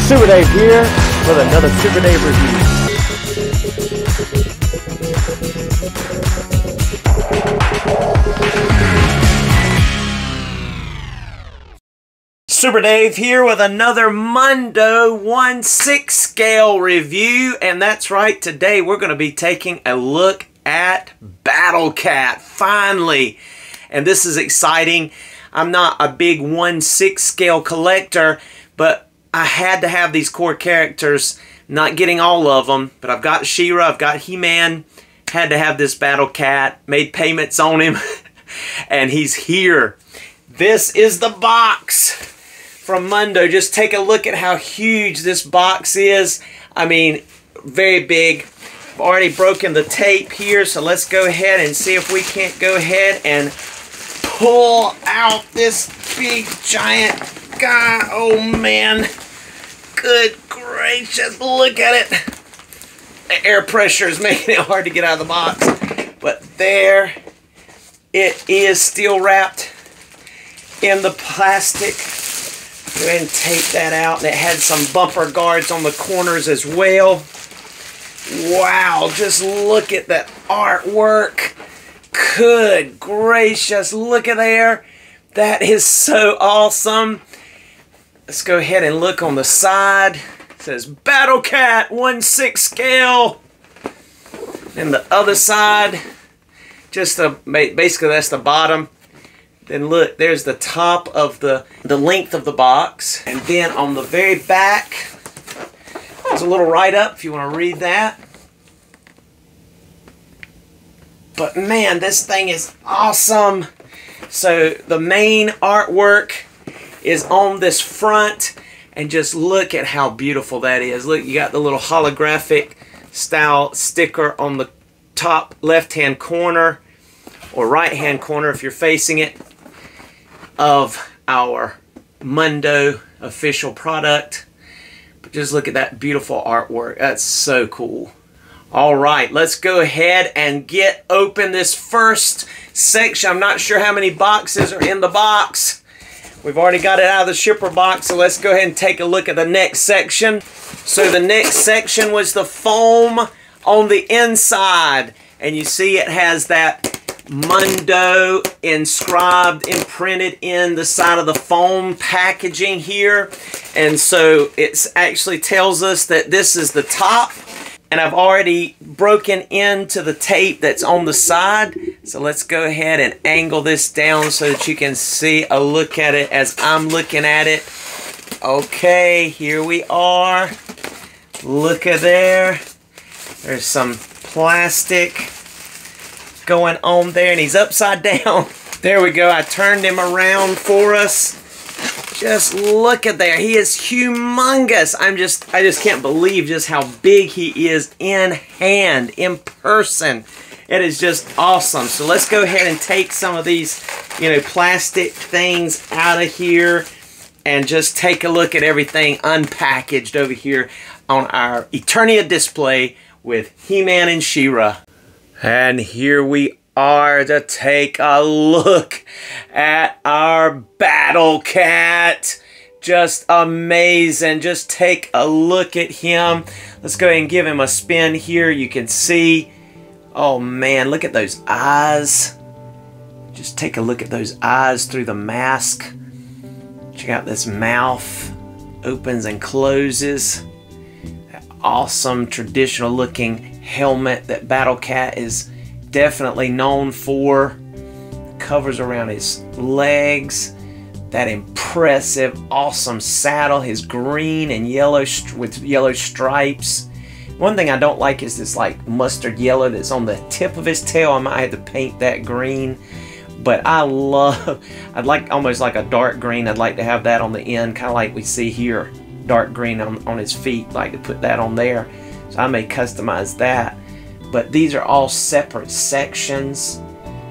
Super Dave here with another Super Dave review. Super Dave here with another Mondo 1/6 scale review, and that's right, today we're going to be taking a look at Battle Cat, finally. And this is exciting. I'm not a big 1/6 scale collector, but I had to have these core characters, not getting all of them, but I've got She-Ra, I've got He-Man, had to have this Battle Cat, made payments on him, and he's here. This is the box from Mondo. Just take a look at how huge this box is. I mean, very big. I've already broken the tape here, so let's go ahead and see if we can't go ahead and pull out this big giant guy. Oh man, good gracious, look at it. The air pressure is making it hard to get out of the box, but there it is, still wrapped in the plastic. Go ahead and tape that out, and it had some bumper guards on the corners as well. Wow, just look at that artwork. Good gracious, look at there. That is so awesome. Let's go ahead and look on the side. It says Battle Cat 1/6 scale. And the other side, just basically that's the bottom. Then look, there's the top of the length of the box. And then on the very back, there's a little write-up if you want to read that. But man, this thing is awesome. So the main artwork is on this front, and just look at how beautiful that is. Look, you got the little holographic style sticker on the top left-hand corner, or right-hand corner if you're facing it, of our Mondo official product. But just look at that beautiful artwork. That's so cool. All right, let's go ahead and get open this first section. I'm not sure how many boxes are in the box. We've already got it out of the shipper box, so let's go ahead and take a look at the next section. So the next section was the foam on the inside. And you see it has that Mondo inscribed, imprinted in the side of the foam packaging here. And so it actually tells us that this is the top. And I've already broken into the tape that's on the side. So let's go ahead and angle this down so that you can see a look at it as I'm looking at it. Okay, here we are. Look at there. There's some plastic going on there, and he's upside down. There we go. I turned him around for us. Just look at there. He is humongous. I just can't believe just how big he is in hand, in person. It is just awesome. So let's go ahead and take some of these, plastic things out of here and just take a look at everything unpackaged over here on our Eternia display with He-Man and She-Ra. And here we are to take a look at our Battle Cat. Just amazing. Just take a look at him. Let's go ahead and give him a spin here. You can see, oh man, look at those eyes. Just take a look at those eyes through the mask. Check out this mouth. Opens and closes. That awesome traditional looking helmet that Battle Cat is definitely known for. Covers around his legs. That impressive, awesome saddle. His green and yellow with yellow stripes. One thing I don't like is this like mustard yellow that's on the tip of his tail. I might have to paint that green. But I'd like almost like a dark green. I'd like to have that on the end, kind of like we see here. Dark green on his feet. Like to put that on there. So I may customize that. But these are all separate sections,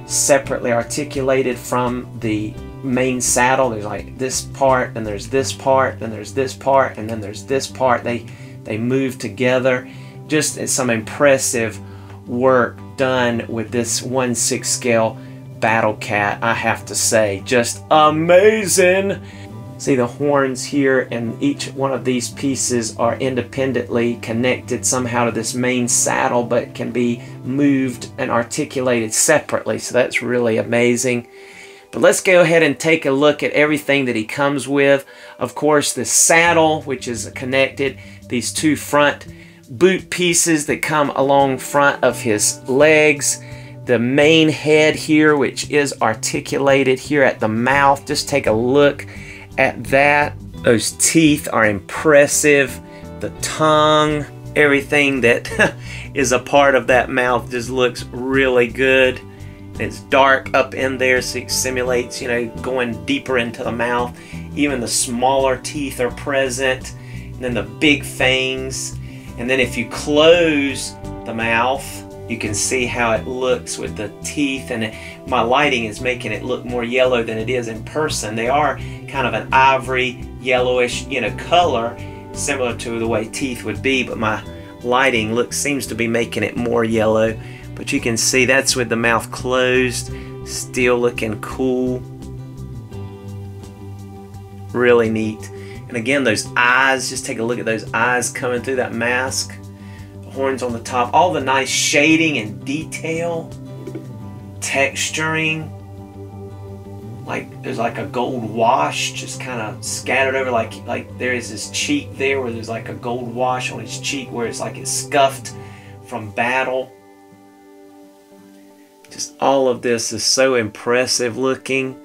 separately articulated from the main saddle. There's like this part, and there's this part, and there's this part, and then there's this part. They move together. Just some impressive work done with this 1/6 scale Battle Cat, I have to say. Just amazing. See the horns here, and each one of these pieces are independently connected somehow to this main saddle, but can be moved and articulated separately. So that's really amazing. But let's go ahead and take a look at everything that he comes with. Of course, the saddle, which is connected, these two front boot pieces that come along front of his legs, the main head here, which is articulated here at the mouth. Just take a look at that. Those teeth are impressive. The tongue, everything that is a part of that mouth just looks really good. It's dark up in there, so it simulates, you know, going deeper into the mouth. Even the smaller teeth are present, and then the big fangs. And then if you close the mouth, you can see how it looks with the teeth, and my lighting is making it look more yellow than it is in person. They are kind of an ivory yellowish, you know, color, similar to the way teeth would be, but my lighting seems to be making it more yellow. But you can see that's with the mouth closed, still looking cool. Really neat. And again, those eyes, just take a look at those eyes coming through that mask. The horns on the top, all the nice shading and detail, texturing. Like there's like a gold wash just kind of scattered over, like there is his cheek there where there's like a gold wash on his cheek where it's like it's scuffed from battle. Just all of this is so impressive looking.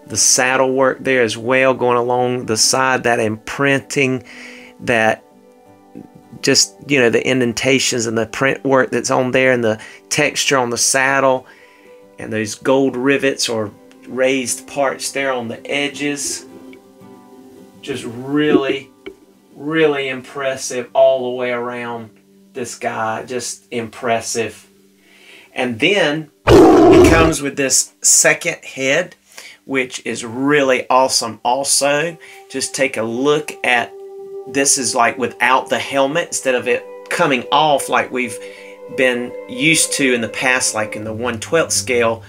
The saddle work there as well, going along the side, that imprinting, that just, you know, the indentations and the print work that's on there, and the texture on the saddle, and those gold rivets or raised parts there on the edges. Just really, really impressive all the way around. This guy, just impressive. And then it comes with this second head, which is really awesome also. Just take a look at, this is like without the helmet, instead of it coming off like we've been used to in the past, like in the 1/12 scale,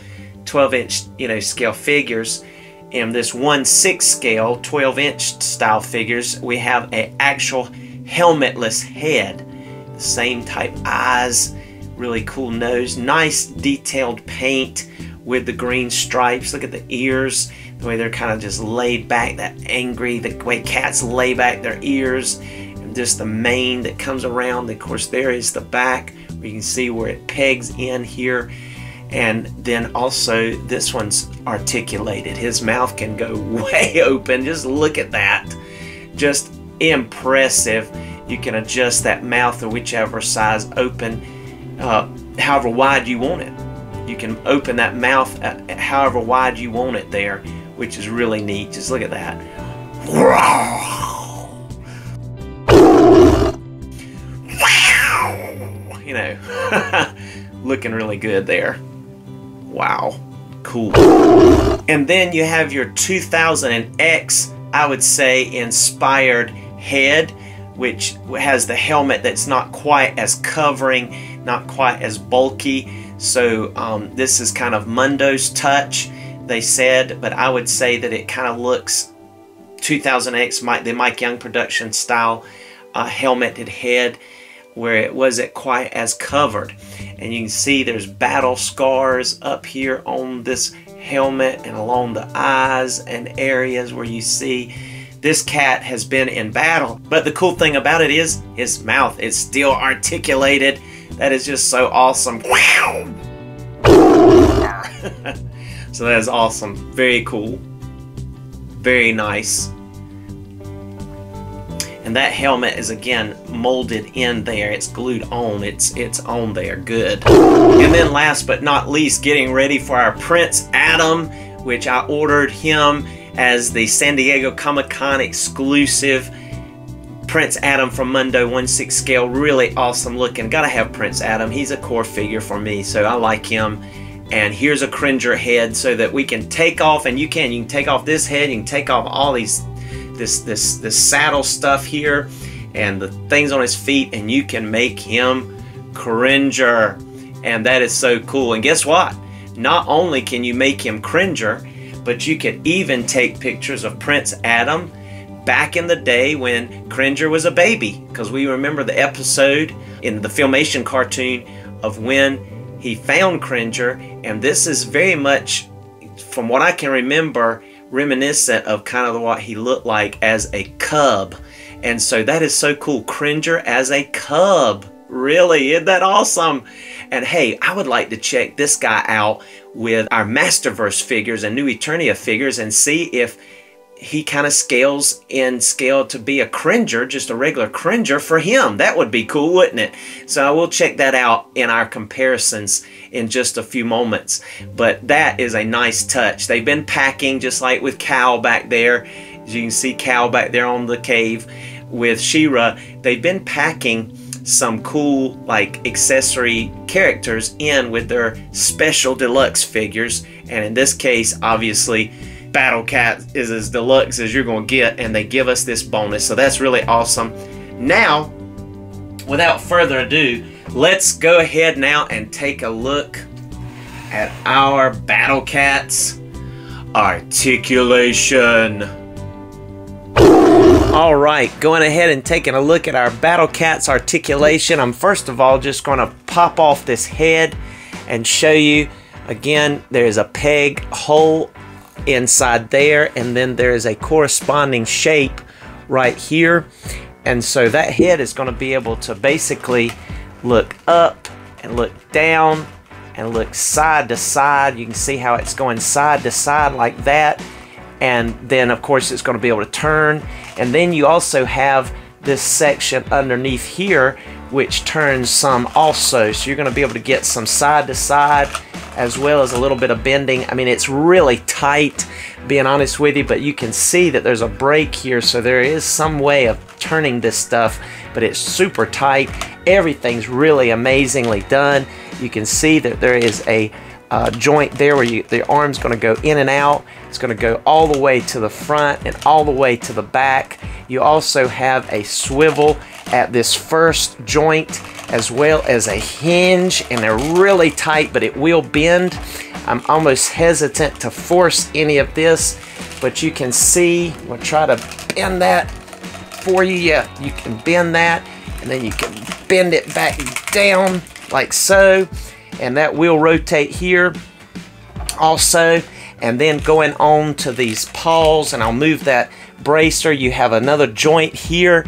12-inch, you know, scale figures. In this 1/6 scale, 12-inch style figures, we have an actual helmetless head. The same type eyes, really cool nose, nice detailed paint with the green stripes. Look at the ears, the way they're kind of just laid back, that angry, the way cats lay back their ears, and just the mane that comes around. Of course, there is the back, where you can see where it pegs in here. And then also this one's articulated. His mouth can go way open. Just look at that. Just impressive. You can adjust that mouth to whichever size open, however wide you want it. You can open that mouth however wide you want it there, which is really neat. Just look at that. You know, looking really good there. Wow, cool. And then you have your 2000X, I would say, inspired head, which has the helmet that's not quite as covering, not quite as bulky. So this is kind of Mondo's touch, they said, but I would say that it kind of looks 2000X, the Mike Young production style helmeted head, where it wasn't quite as covered. And you can see there's battle scars up here on this helmet and along the eyes and areas where you see this cat has been in battle. But the cool thing about it is his mouth is still articulated. That is just so awesome. So that is awesome. Very cool. Very nice. And that helmet is again molded in there. It's glued on. It's on there. Good. And then last but not least, getting ready for our Prince Adam, which I ordered him as the San Diego Comic-Con exclusive. Prince Adam from Mondo 1/6 scale. Really awesome looking. Gotta have Prince Adam. He's a core figure for me, so I like him. And here's a Cringer head so that we can take off, and you can take off this head, you can take off all these this saddle stuff here and the things on his feet, and you can make him Cringer. And that is so cool. And guess what? Not only can you make him Cringer, but you can even take pictures of Prince Adam back in the day when Cringer was a baby, because we remember the episode in the Filmation cartoon of when he found Cringer, and this is very much, from what I can remember, reminiscent of kind of what he looked like as a cub. And so that is so cool. Cringer as a cub. Really, isn't that awesome? And hey, I would like to check this guy out with our Masterverse figures and New Eternia figures and see if he kind of scales in scale to be a Cringer, just a regular Cringer for him. That would be cool, wouldn't it? So I will check that out in our comparisons in just a few moments. But that is a nice touch. They've been packing just like with Cal back there. As you can see Cal back there on the cave with She-Ra. They've been packing some cool like accessory characters in with their special deluxe figures. And in this case, obviously, Battle Cat is as deluxe as you're going to get, and they give us this bonus, so that's really awesome. Now, without further ado, let's go ahead now and take a look at our Battle Cat's articulation. Alright, going ahead and taking a look at our Battle Cat's articulation. I'm first of all just going to pop off this head and show you, again, there's a peg hole inside there, and then there is a corresponding shape right here, and so that head is going to be able to basically look up and look down and look side to side. You can see how it's going side to side like that, and then of course it's going to be able to turn. And then you also have this section underneath here which turns some also, so you're going to be able to get some side to side as well as a little bit of bending. I mean, it's really tight, being honest with you, but you can see that there's a break here, so there is some way of turning this stuff, but it's super tight. Everything's really amazingly done. You can see that there is a joint there where the arm's going to go in and out. It's going to go all the way to the front and all the way to the back. You also have a swivel at this first joint, as well as a hinge, and they're really tight, but it will bend. I'm almost hesitant to force any of this, but you can see, I'm going to try to bend that for you. Yeah, you can bend that, and then you can bend it back down like so, and that will rotate here also. And then going on to these paws, and I'll move that bracer, you have another joint here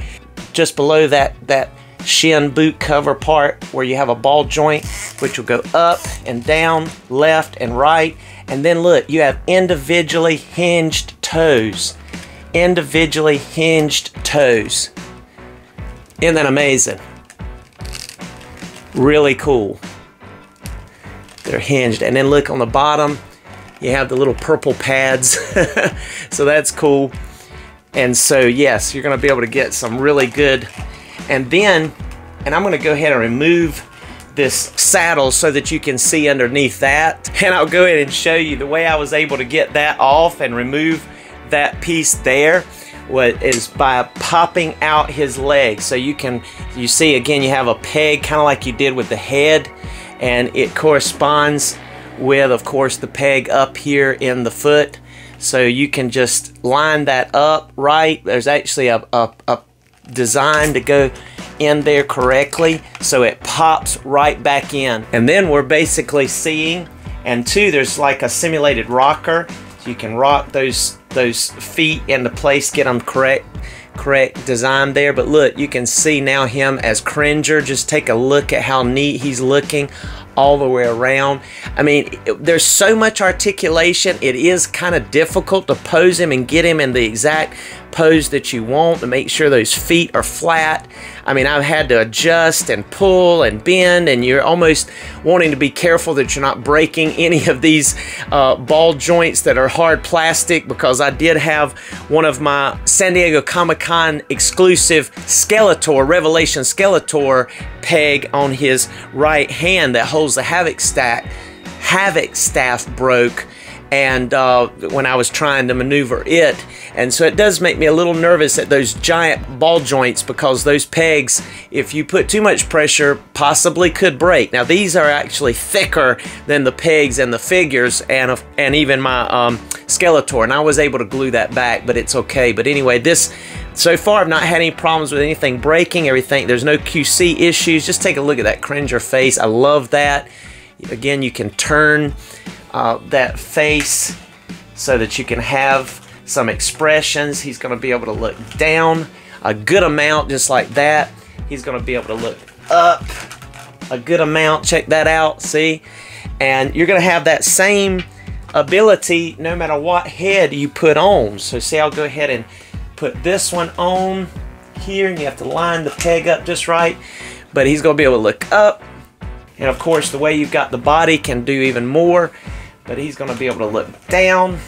just below that shin boot cover part where you have a ball joint which will go up and down, left and right. And then look, you have individually hinged toes. Individually hinged toes. Isn't that amazing? Really cool. They're hinged. And then look on the bottom, you have the little purple pads. So that's cool. And so yes, you're going to be able to get some really good. And then, and I'm going to go ahead and remove this saddle so that you can see underneath that. And I'll go ahead and show you the way I was able to get that off and remove that piece there is by popping out his leg. So you see again, you have a peg kind of like you did with the head, and it corresponds with, of course, the peg up here in the foot. So you can just line that up right. There's actually a design to go in there correctly, so it pops right back in. And then we're basically seeing, and two, there's like a simulated rocker, so you can rock those feet into place, get them correct design there. But look, you can see now him as Cringer. Just take a look at how neat he's looking all the way around. I mean, there's so much articulation, it is kind of difficult to pose him and get him in the exact pose that you want to make sure those feet are flat. I mean, I've had to adjust and pull and bend, and you're almost wanting to be careful that you're not breaking any of these ball joints that are hard plastic, because I did have one of my San Diego Comic-Con exclusive Skeletor, Revelation Skeletor peg on his right hand that holds the Havoc staff broke, and when I was trying to maneuver it. And so it does make me a little nervous at those giant ball joints, because those pegs, if you put too much pressure, possibly could break. Now these are actually thicker than the pegs and the figures and even my Skeletor, and I was able to glue that back, but it's okay. But anyway, this, so far I've not had any problems with anything breaking, everything, there's no QC issues. Just take a look at that Cringer face. I love that. Again, you can turn that face so that you can have some expressions. He's going to be able to look down a good amount, just like that. He's going to be able to look up a good amount. Check that out, see? And you're going to have that same ability no matter what head you put on. So see, I'll go ahead and put this one on here, and you have to line the peg up just right, but he's going to be able to look up. And of course, the way you've got the body can do even more, but he's going to be able to look down,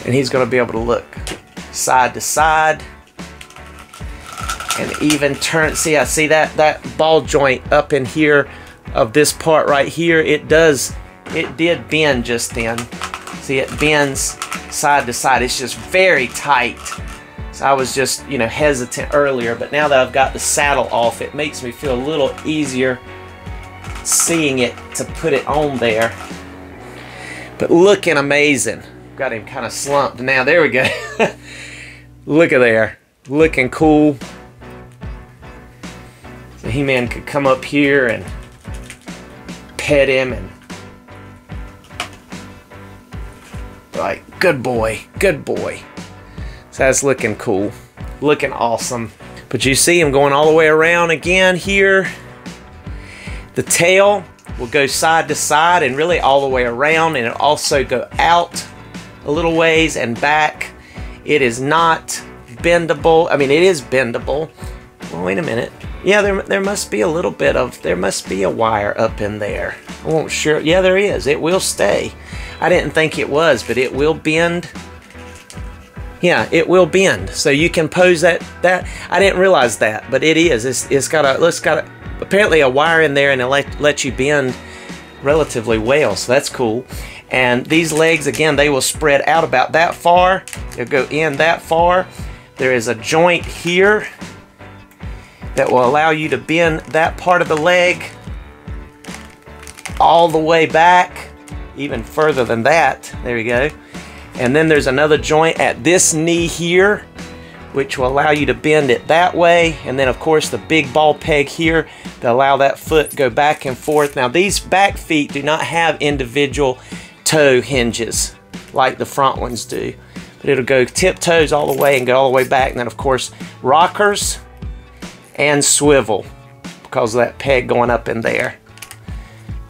and he's going to be able to look side to side, and even turn. See, I see that ball joint up in here of this part right here. It did bend just then. See, it bends side to side. It's just very tight. So I was just, you know, hesitant earlier, but now that I've got the saddle off, it makes me feel a little easier seeing it to put it on there. But looking amazing. Got him kind of slumped now. There we go. Look at there. Looking cool. So He-Man could come up here and pet him and like, good boy, good boy. So that's looking cool, looking awesome. But you see him going all the way around again here. The tail will go side to side and really all the way around, and it'll also go out a little ways and back. It is not bendable. I mean, it is bendable. Well, wait a minute. Yeah, there must be a little bit of, there must be a wire up in there. I won't sure. Yeah, there is. It will stay. I didn't think it was, but it will bend. Yeah, it will bend. So you can pose that. I didn't realize that, but it is. It's got apparently a wire in there, and it let you bend relatively well. So that's cool. And these legs, again, they will spread out about that far. They'll go in that far. There is a joint here that will allow you to bend that part of the leg all the way back, even further than that. There you go. And then there's another joint at this knee here, which will allow you to bend it that way. And then, of course, the big ball peg here to allow that foot to go back and forth. Now, these back feet do not have individual toe hinges like the front ones do, but it'll go tiptoes all the way and go all the way back. And then, of course, rockers and swivel because of that peg going up in there.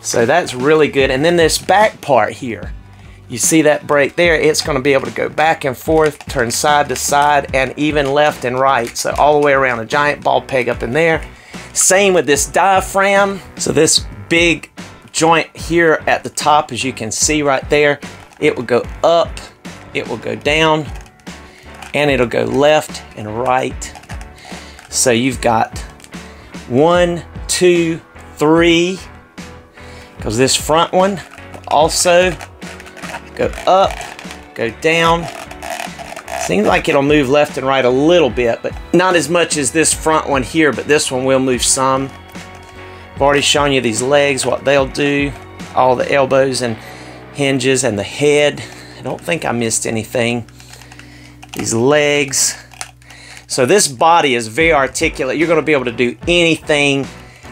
So that's really good. And then this back part here, you see that break there? It's going to be able to go back and forth, turn side to side, and even left and right. So all the way around, a giant ball peg up in there. Same with this diaphragm. So this big joint here at the top, as you can see right there, it will go up, it will go down, and it'll go left and right. So you've got 1, 2, 3, because this front one also go up, go down. Seems like it'll move left and right a little bit, but not as much as this front one here, but this one will move some. I've already shown you these legs, what they'll do, all the elbows and hinges and the head. I don't think I missed anything. These legs. So this body is very articulate. You're going to be able to do anything,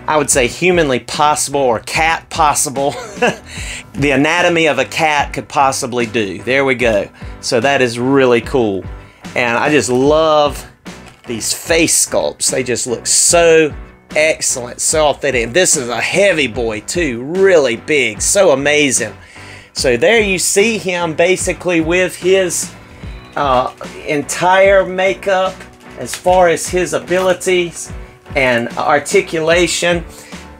I would say, humanly possible or cat possible. The anatomy of a cat could possibly do. There we go. So that is really cool. And I just love these face sculpts. They just look so excellent, so authentic. And this is a heavy boy too, really big, so amazing. So there you see him basically with his entire makeup as far as his abilities and articulation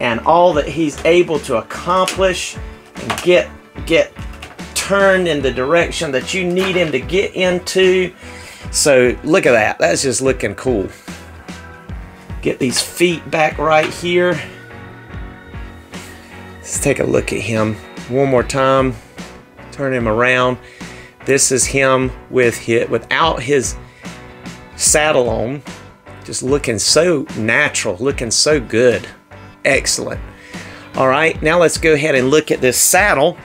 and all that he's able to accomplish and get turned in the direction that you need him to get into. So look at that. That's just looking cool. Get these feet back right here. Let's take a look at him one more time. Turn him around. This is him without his saddle on. Just looking so natural, looking so good. Excellent. All right, now let's go ahead and look at this saddle.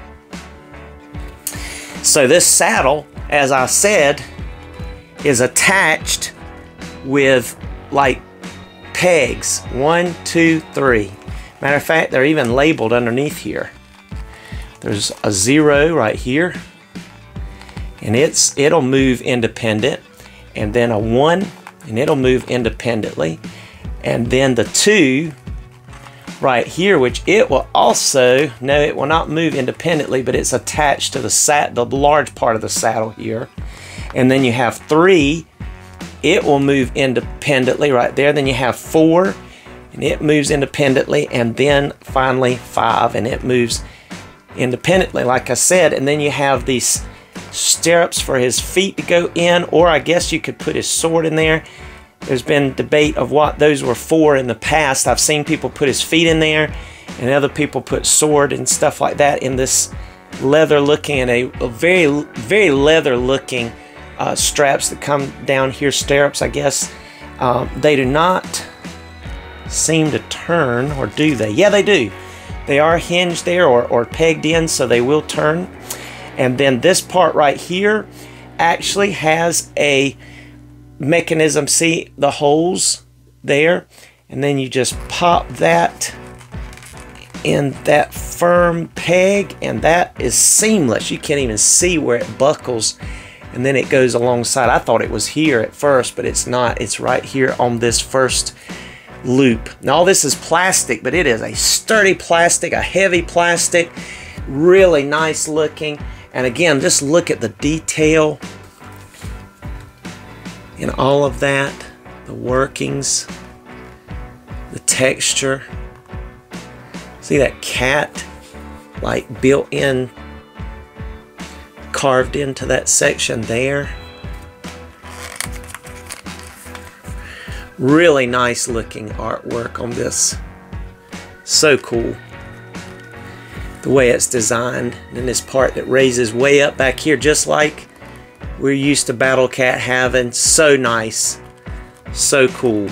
So this saddle, as I said, is attached with like pegs. 1, 2, 3. Matter of fact, they're even labeled underneath here. There's a 0 right here, and it'll move independent, and then a 1, and it'll move independently, and then the 2 right here, which it will also, no, it will not move independently, but it's attached to the large part of the saddle here. And then you have 3, it will move independently right there. Then you have 4, and it moves independently, and then finally 5, and it moves independently, like I said. And then you have these stirrups for his feet to go in, or I guess you could put his sword in there. There's been debate of what those were for in the past. I've seen people put his feet in there, and other people put sword and stuff like that in this leather looking, and a very leather looking straps that come down here, stirrups, I guess. They do not seem to turn, or do they? Yeah, they do. They are hinged there, or pegged in, so they will turn. And then this part right here actually has a mechanism. See the holes there? And then you just pop that in that firm peg, and that is seamless. You can't even see where it buckles, and then it goes alongside. I thought it was here at first, but it's not. It's right here on this first loop. Now all this is plastic, but it is a sturdy plastic, a heavy plastic, really nice looking. And again, just look at the detail in all of that, the workings, the texture. See that cat like built in, carved into that section there. Really nice looking artwork on this. So cool. The way it's designed, and this part that raises way up back here, just like we're used to Battle Cat having. So nice. So cool.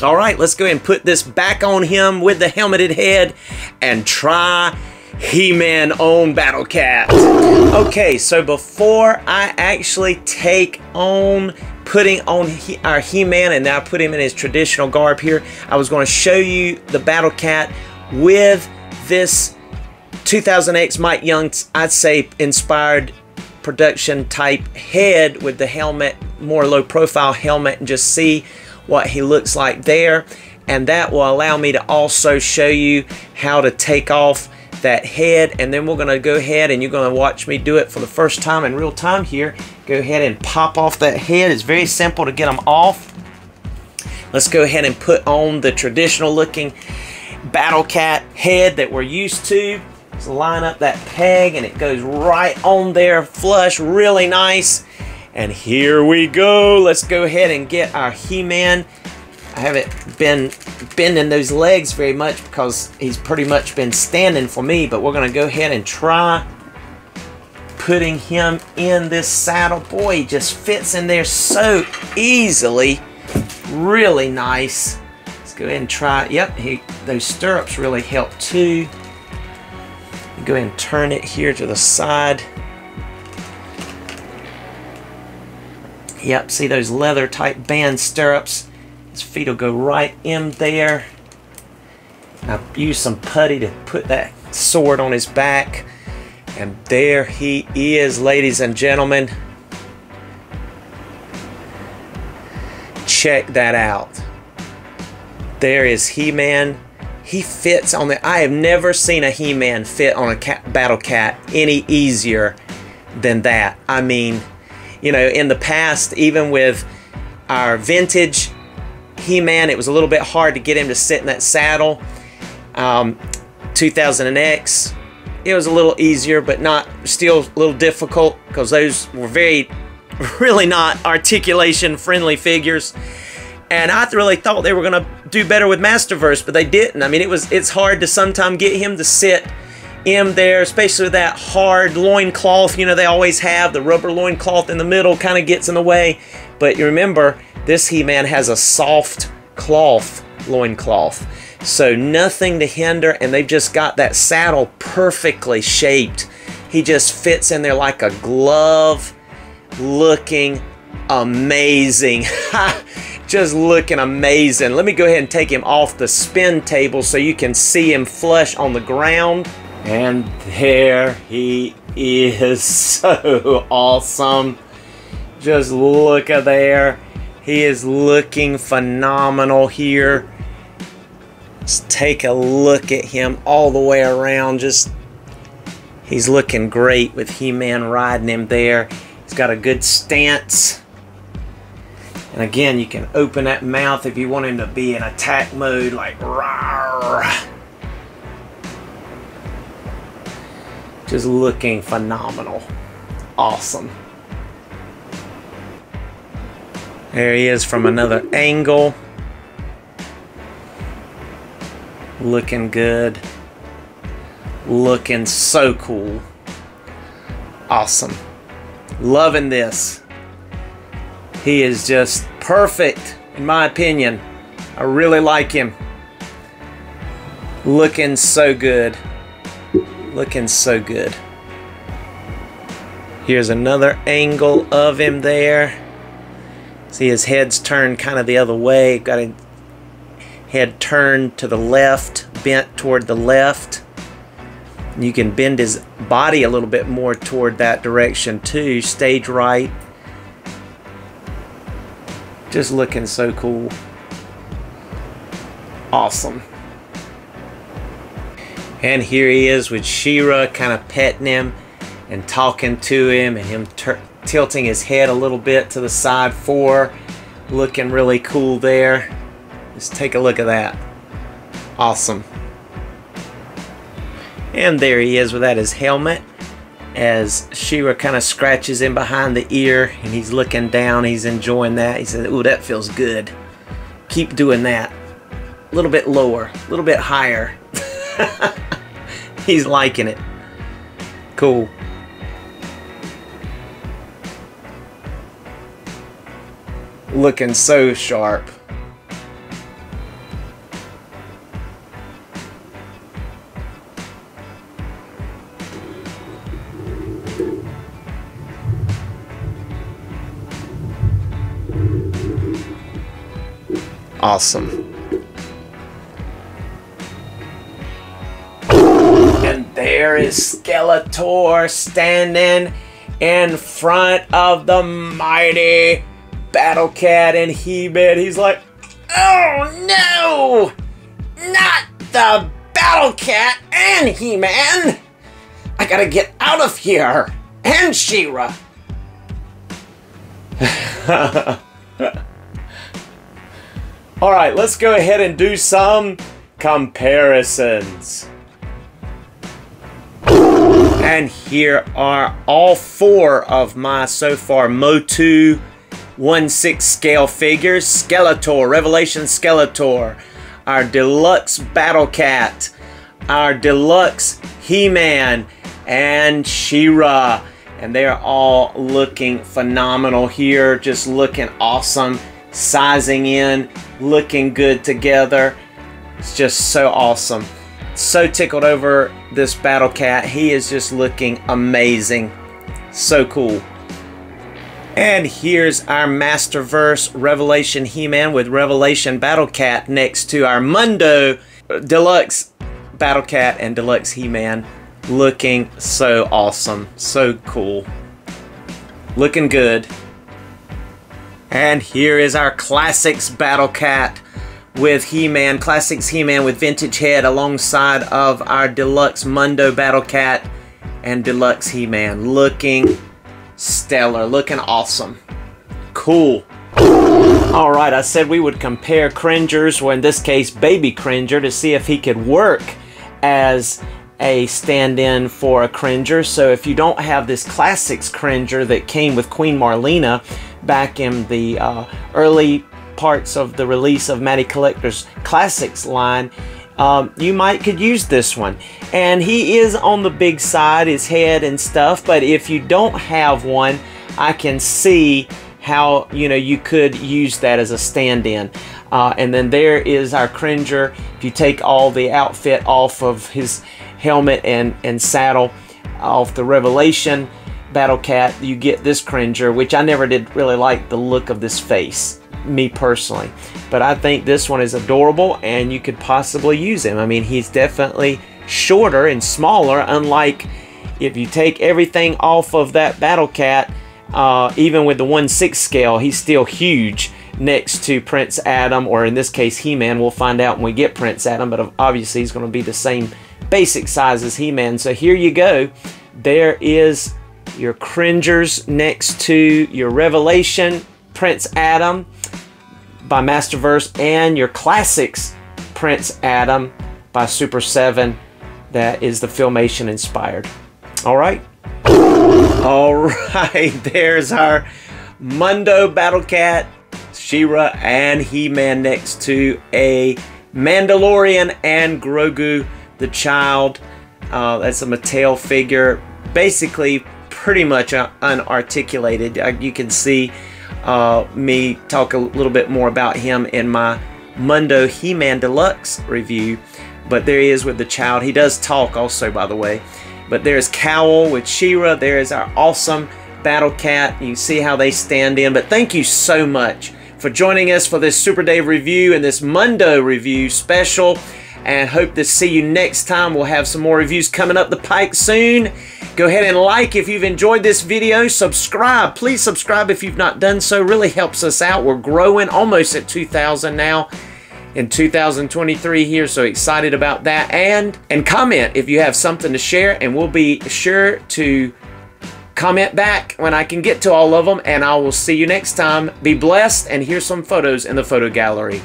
All right, let's go ahead and put this back on him with the helmeted head and try He-Man on Battle Cat. Okay, so before I actually take on putting on our He-Man and now put him in his traditional garb here, I was going to show you the Battle Cat with this 2000X Mike Young, I'd say, inspired production type head with the helmet, more low profile helmet, and just see what he looks like there. And that will allow me to also show you how to take off that head, and then we're going to go ahead and you're going to watch me do it for the first time in real time here. Go ahead and pop off that head. It's very simple to get them off. Let's go ahead and put on the traditional looking Battle Cat head that we're used to. Let's line up that peg, and it goes right on there flush, really nice. And here we go. Let's go ahead and get our He-Man. I haven't been bending those legs very much because he's pretty much been standing for me, but we're going to go ahead and try putting him in this saddle. Boy, he just fits in there so easily. Really nice. Let's go ahead and try it. Yep, those stirrups really help too. Go ahead and turn it here to the side. Yep, see those leather type band stirrups? His feet will go right in there. I use some putty to put that sword on his back. And there he is, ladies and gentlemen. Check that out. There is He-Man. He fits on the... I have never seen a He-Man fit on a Battle Cat any easier than that. I mean, you know, in the past, even with our vintage He-Man, it was a little bit hard to get him to sit in that saddle. 2000X, it was a little easier, but not still a little difficult because those were really not articulation friendly figures. And I really thought they were going to do better with Masterverse, but they didn't. I mean, it's hard to sometimes get him to sit M there, especially that hard loincloth. You know, they always have the rubber loincloth in the middle, kind of gets in the way. But you remember, this He-Man has a soft cloth loincloth. So nothing to hinder, and they've just got that saddle perfectly shaped. He just fits in there like a glove, looking amazing. Just looking amazing. Let me go ahead and take him off the spin table so you can see him flush on the ground. And there he is. So awesome. Just look at there. He is looking phenomenal here. Just take a look at him all the way around. Just, he's looking great with He-Man riding him there. He's got a good stance. And again, you can open that mouth if you want him to be in attack mode, like rawr. Just looking phenomenal. Awesome. There he is from another angle. Looking good. Looking so cool. Awesome. Loving this. He is just perfect, in my opinion. I really like him. Looking so good. Looking so good. Here's another angle of him there. See, his head's turned kind of the other way. Got his head turned to the left, bent toward the left. You can bend his body a little bit more toward that direction too. Stage right. Just looking so cool. Awesome. And here he is with She-Ra kind of petting him and talking to him, and him tilting his head a little bit to the side forward. Looking really cool there. Just take a look at that. Awesome. And there he is without his helmet, as She-Ra kind of scratches him behind the ear, and he's looking down. He's enjoying that. He said, "Ooh, that feels good. Keep doing that. A little bit lower, a little bit higher." He's liking it. Cool. Looking so sharp. Awesome. And there is Skeletor standing in front of the mighty Battle Cat and He-Man. He's like, "Oh no! Not the Battle Cat and He-Man! I gotta get out of here! And She-Ra!" Alright, let's go ahead and do some comparisons. And here are all four of my so far Motu 1/6 scale figures. Skeletor, Revelation Skeletor, our deluxe Battle Cat, our deluxe He-Man, and She-Ra. And they are all looking phenomenal here, just looking awesome, sizing in, looking good together. It's just so awesome. So tickled over this Battle Cat. He is just looking amazing. So cool. And here's our Masterverse Revelation He-Man with Revelation Battle Cat next to our Mondo Deluxe Battle Cat and Deluxe He-Man. Looking so awesome. So cool. Looking good. And here is our Classics Battle Cat with He-Man, Classics He-Man with vintage head alongside of our Deluxe Mondo Battle Cat and Deluxe He-Man. Looking stellar, looking awesome. Cool. Alright, I said we would compare Cringers, or in this case Baby Cringer, to see if he could work as a stand-in for a Cringer. So if you don't have this Classics Cringer that came with Queen Marlena back in the early parts of the release of Matty Collector's Classics line, you could use this one. And he is on the big side, his head and stuff, but if you don't have one, I can see how, you know, you could use that as a stand-in. And then there is our Cringer. If you take all the outfit off of his helmet and saddle off the Revelation Battle Cat, you get this Cringer, which I never did really like the look of this face, me personally. But I think this one is adorable, and you could possibly use him. I mean, he's definitely shorter and smaller, unlike if you take everything off of that Battle Cat, even with the 1/6 scale, he's still huge next to Prince Adam, or in this case He-Man. We'll find out when we get Prince Adam, but obviously he's going to be the same basic size as He-Man. So here you go. There is your Cringers next to your Revelation Prince Adam by Masterverse, and your Classics Prince Adam by Super 7. That is the Filmation inspired. All right. All right, there's our Mondo Battle Cat, She-Ra, and He-Man next to a Mandalorian and Grogu the Child. That's a Mattel figure, basically pretty much unarticulated. You can see me talk a little bit more about him in my Mondo He-Man Deluxe review, but there he is with the child. He does talk also, by the way. But there's Cowl with She-Ra. There's our awesome Battle Cat. You can see how they stand in. But thank you so much for joining us for this Super Dave review and this Mondo review special. And hope to see you next time. We'll have some more reviews coming up the pike soon. Go ahead and like if you've enjoyed this video. Subscribe. Please subscribe if you've not done so. Really helps us out. We're growing, almost at 2,000 now in 2023 here, so excited about that. And comment if you have something to share, and we'll be sure to comment back when I can get to all of them. And I will see you next time. Be blessed, and here's some photos in the photo gallery.